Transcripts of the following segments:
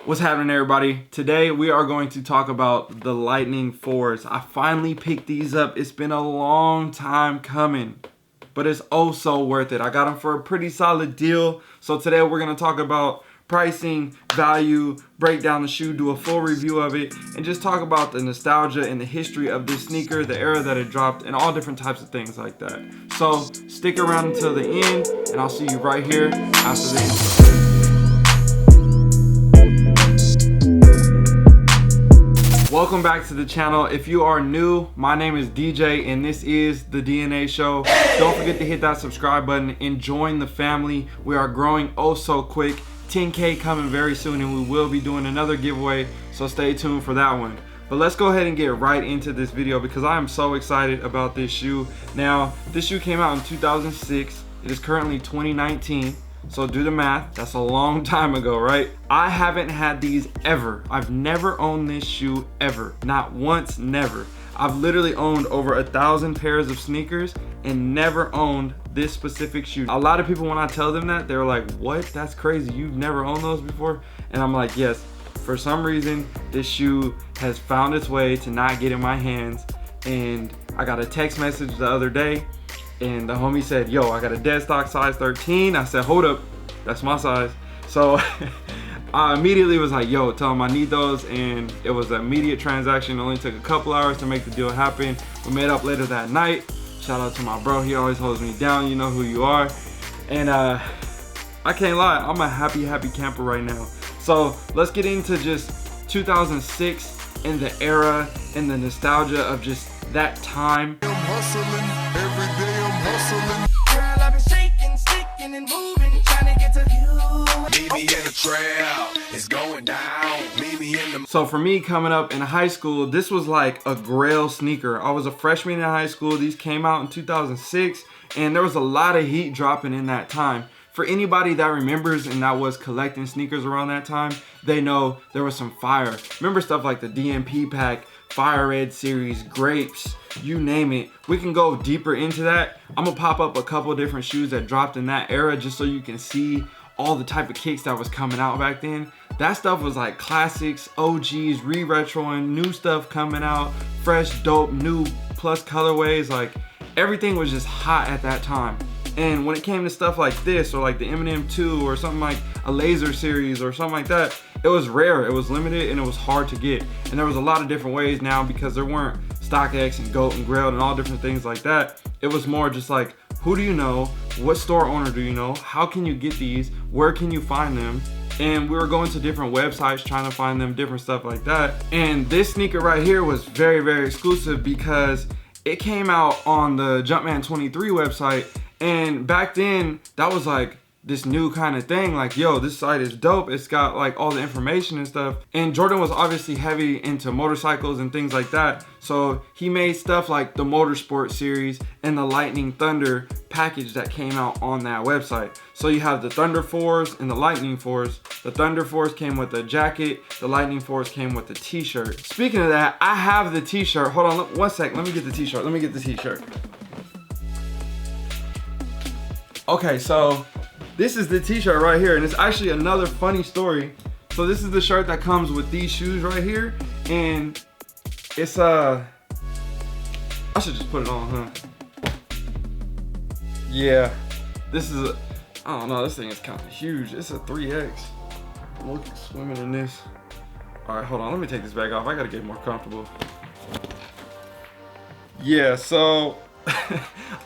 What's happening, everybody? Today we are going to talk about the Lightning 4s. I finally picked these up. It's been a long time coming, but it's oh so worth it. I got them for a pretty solid deal. So today we're going to talk about pricing, value, break down the shoe, do a full review of it, and just talk about the nostalgia and the history of this sneaker, the era that it dropped, and all different types of things like that. So stick around until the end, and I'll see you right here after the intro. Welcome back to the channel. If you are new, my name is DJ and this is the DNA Show. Don't forget to hit that subscribe button and join the family. We are growing oh so quick. 10K coming very soon, and we will be doing another giveaway, so stay tuned for that one. But let's go ahead and get right into this video because I am so excited about this shoe. Now, this shoe came out in 2006. It is currently 2019. So do the math, that's a long time ago, right? I haven't had these ever. I've never owned this shoe ever. Not once, never. I've literally owned over 1,000 pairs of sneakers and never owned this specific shoe. A lot of people, when I tell them that, they're like, what? That's crazy, you've never owned those before? And I'm like, yes. For some reason, this shoe has found its way to not get in my hands. And I got a text message the other day, and the homie said, yo, I got a dead stock size 13. I said, hold up, that's my size. So I immediately was like, yo, tell him I need those. And it was an immediate transaction. It only took a couple hours to make the deal happen. We met up later that night. Shout out to my bro, he always holds me down, you know who you are. And I can't lie, I'm a happy camper right now. So let's get into just 2006 and the era and the nostalgia of just that time. I'm hustling, every day I'm hustling. Girl, I've been shaking, sticking and moving, trying to get to you. Meet me in the trail, it's going down. Meet me in the... So for me, coming up in high school, this was like a grail sneaker. I was a freshman in high school. These came out in 2006, and there was a lot of heat dropping in that time. For anybody that remembers and that was collecting sneakers around that time, they know there was some fire. Remember stuff like the DMP pack, Fire Red series, Grapes, you name it. We can go deeper into that. I'm gonna pop up a couple different shoes that dropped in that era just so you can see all the type of kicks that was coming out back then. That stuff was like classics, OGs, re-retroing, new stuff coming out, fresh, dope, new plus colorways. Like everything was just hot at that time. And when it came to stuff like this, or like the Eminem 2, or something like a Laser series, or something like that, it was rare, it was limited, and it was hard to get. And there was a lot of different ways now because there weren't StockX and GOAT and Grailed and all different things like that. It was more just like, who do you know? What store owner do you know? How can you get these? Where can you find them? And we were going to different websites trying to find them, different stuff like that. And this sneaker right here was very, very exclusive because it came out on the Jumpman 23 website. And back then, that was like this new kind of thing. Like, yo, this site is dope. It's got like all the information and stuff. And Jordan was obviously heavy into motorcycles and things like that. So he made stuff like the Motorsport series and the Lightning Thunder package that came out on that website. So you have the Thunder 4s and the Lightning 4s. The Thunder 4s came with the jacket. The Lightning 4s came with the t-shirt. Speaking of that, I have the t-shirt. Hold on, one sec. Let me get the t-shirt. Let me get the t-shirt. Okay, so this is the t-shirt right here, and it's actually another funny story. So this is the shirt that comes with these shoes right here, and it's I should just put it on, huh? Yeah, this is I don't know, this thing is kind of huge. It's a 3X. I'm looking swimming in this. All right, hold on, let me take this bag off. I gotta get more comfortable. Yeah, so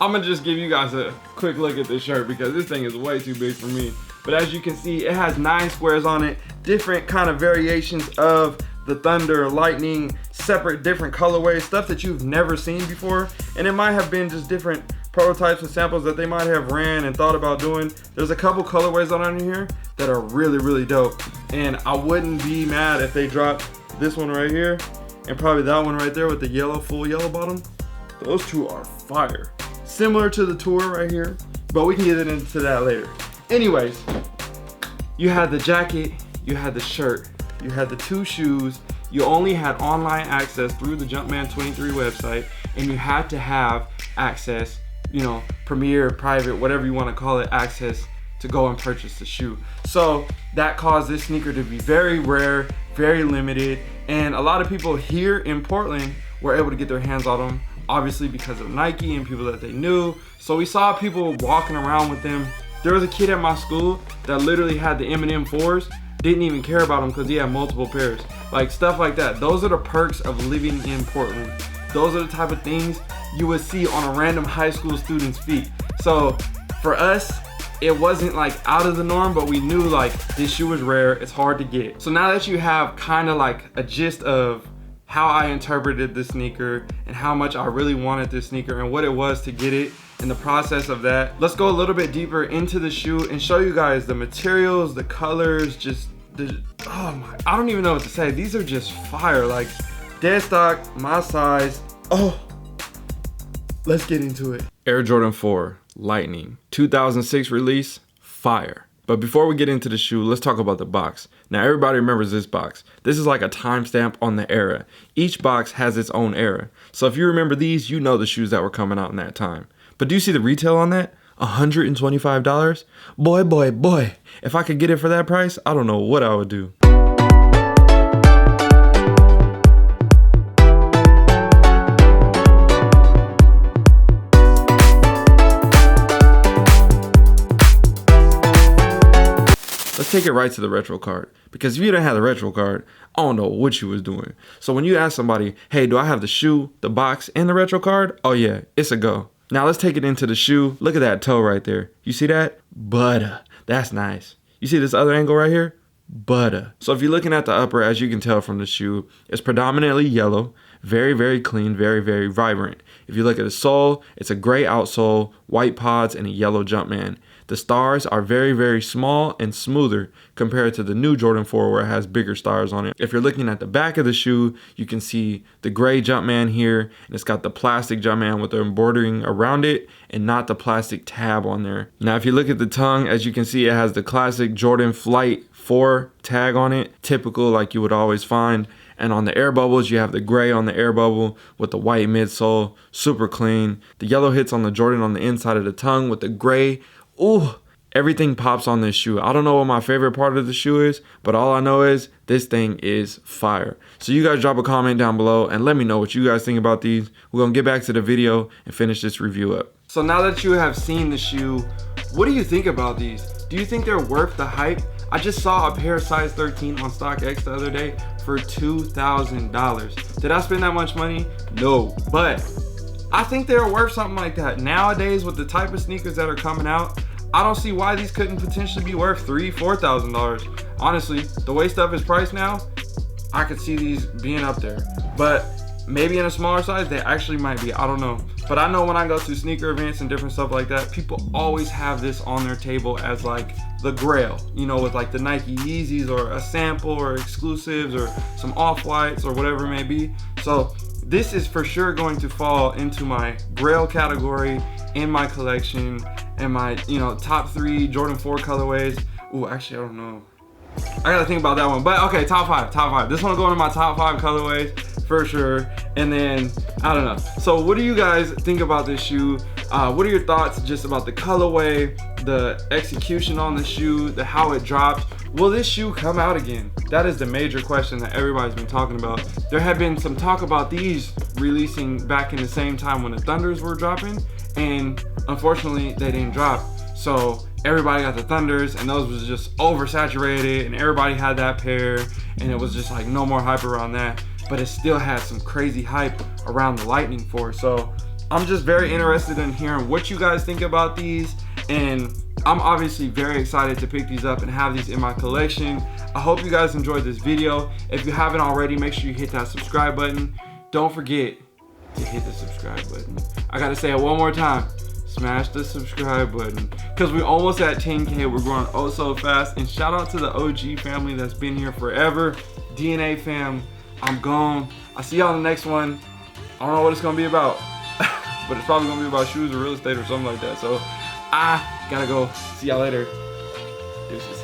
I'm gonna just give you guys a quick look at this shirt because this thing is way too big for me. But as you can see, it has 9 squares on it, different kind of variations of the Thunder, Lightning, separate different colorways, stuff that you've never seen before. And it might have been just different prototypes and samples that they might have ran and thought about doing. There's a couple colorways on here that are really, really dope. And I wouldn't be mad if they dropped this one right here and probably that one right there with the yellow, full yellow bottom. Those two are fire. Similar to the Tour right here, but we can get into that later. Anyways, you had the jacket, you had the shirt, you had the 2 shoes, you only had online access through the Jumpman 23 website, and you had to have access, you know, Premier, private, whatever you want to call it, access to go and purchase the shoe. So that caused this sneaker to be very rare, very limited, and a lot of people here in Portland were able to get their hands on them, obviously because of Nike and people that they knew. So we saw people walking around with them. There was a kid at my school that literally had the Eminem 4s, didn't even care about them because he had multiple pairs. Like stuff like that. Those are the perks of living in Portland. Those are the type of things you would see on a random high school student's feet. So for us, it wasn't like out of the norm, but we knew like this shoe was rare, it's hard to get. So now that you have kind of like a gist of how I interpreted this sneaker and how much I really wanted this sneaker and what it was to get it and the process of that, let's go a little bit deeper into the shoe and show you guys the materials, the colors, just the, oh my, I don't even know what to say. These are just fire, like dead stock, my size. Oh, let's get into it. Air Jordan 4 Lightning, 2006 release, fire. But before we get into the shoe, let's talk about the box. Now everybody remembers this box. This is like a timestamp on the era. Each box has its own era. So if you remember these, you know the shoes that were coming out in that time. But do you see the retail on that? $125? Boy. If I could get it for that price, I don't know what I would do. Let's take it right to the retro card, because if you didn't have the retro card, I don't know what you was doing. So when you ask somebody, hey, do I have the shoe, the box, and the retro card? Oh yeah, it's a go. Now let's take it into the shoe. Look at that toe right there. You see that? Butter. That's nice. You see this other angle right here? Butter. So if you're looking at the upper, as you can tell from the shoe, it's predominantly yellow, very clean, very vibrant. If you look at the sole, it's a gray outsole, white pods, and a yellow Jumpman. The stars are very small and smoother compared to the new Jordan 4 where it has bigger stars on it. If you're looking at the back of the shoe, you can see the gray Jumpman here, and it's got the plastic Jumpman with the embroidering around it and not the plastic tab on there. Now if you look at the tongue, as you can see, it has the classic Jordan Flight 4 tag on it, typical like you would always find. And on the air bubbles, you have the gray on the air bubble with the white midsole, super clean. The yellow hits on the Jordan on the inside of the tongue with the gray. Ooh, everything pops on this shoe. I don't know what my favorite part of the shoe is, but all I know is this thing is fire. So you guys drop a comment down below and let me know what you guys think about these. We're gonna get back to the video and finish this review up. So now that you have seen the shoe, what do you think about these? Do you think they're worth the hype? I just saw a pair size 13 on StockX the other day for $2,000. Did I spend that much money? No, but I think they're worth something like that. Nowadays, with the type of sneakers that are coming out, I don't see why these couldn't potentially be worth $3,000, $4,000. Honestly, the way stuff is priced now, I could see these being up there. But maybe in a smaller size, they actually might be, I don't know. But I know when I go to sneaker events and different stuff like that, people always have this on their table as like the grail, you know, with like the Nike Yeezys or a sample or exclusives or some off-whites or whatever it may be. So this is for sure going to fall into my grail category in my collection and my, you know, top 3 Jordan 4 colorways. Ooh, actually, I don't know. I gotta think about that one. But okay, top 5. This one will go into my top 5 colorways for sure. And then, I don't know. So what do you guys think about this shoe? What are your thoughts just about the colorway, the execution on the shoe, how it dropped? Will this shoe come out again? That is the major question that everybody's been talking about. There had been some talk about these releasing back in the same time when the Thunders were dropping, and unfortunately they didn't drop. So everybody got the Thunders and those was just oversaturated and everybody had that pair and it was just like no more hype around that. But it still has some crazy hype around the Lightning 4. So I'm just very interested in hearing what you guys think about these, and I'm obviously very excited to pick these up and have these in my collection. I hope you guys enjoyed this video. If you haven't already, make sure you hit that subscribe button. Don't forget to hit the subscribe button. I gotta say it one more time. Smash the subscribe button, because we're almost at 10K. We're growing oh so fast. And shout out to the OG family that's been here forever. DNA fam, I'm gone. I'll see y'all in the next one. I don't know what it's gonna be about, but it's probably gonna be about shoes or real estate or something like that. So I gotta go. See y'all later. Deuces.